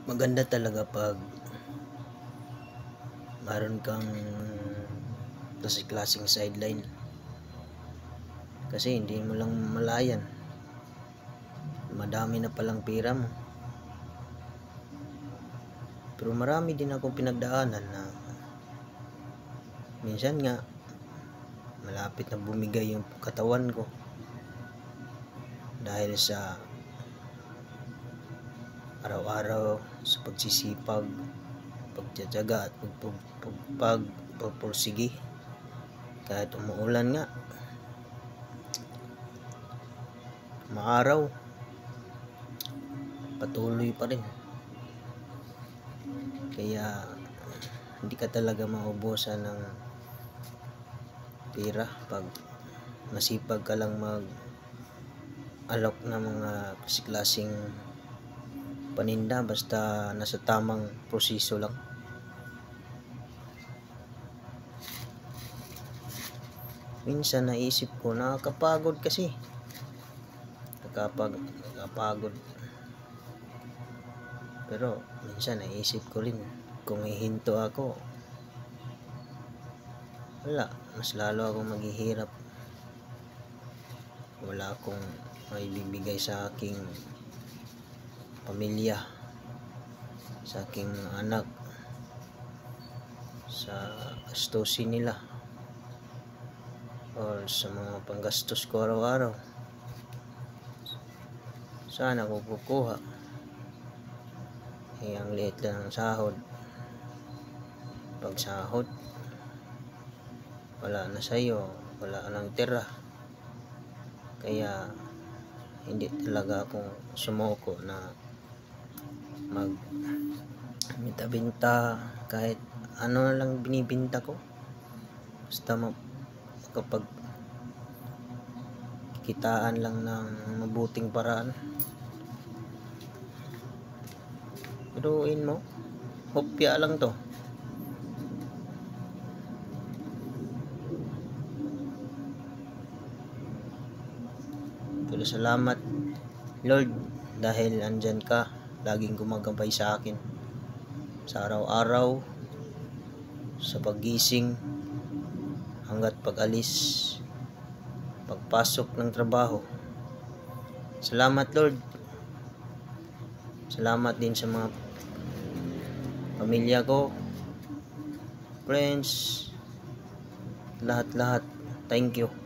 Maganda talaga pag mayroon kang klaseng sideline, kasi hindi mo lang malayan, madami na palang pera mo. Pero marami din akong pinagdaanan na minsan nga malapit na bumigay yung katawan ko dahil sa araw-araw sa pagsisipag, pagtitiyaga at pagpursige. Kahit umuulan nga, maaraw, patuloy pa rin. Kaya hindi ka talaga maubusan ng pera pag masipag ka lang mag-alok ng mga klaseng paninda, basta nasa tamang proseso lang. Minsan naisip ko, nakakapagod kasi, nakakapagod. Pero minsan naisip ko rin, kung hihinto ako, wala, mas lalo akong maghihirap. Wala akong maibibigay sa aking pamilya, sa aking anak, sa gastusin nila or sa mga panggastos ko araw-araw. Saan ako kukuha? Ang liit lang ng sahod. Pag sahod, wala na sa'yo, wala nang tira. Kaya hindi talaga ako sumuko na magbinta-binta, kahit ano lang binibinta ko, basta kapag kitaan lang ng mabuting paraan. Biruin mo, hopya lang to. Pero salamat Lord, dahil andyan ka, laging gumagabay sa akin sa araw-araw, sa paggising hanggat pag-alis, pagpasok ng trabaho. Salamat Lord. Salamat din sa mga pamilya ko, friends, lahat-lahat. Thank you.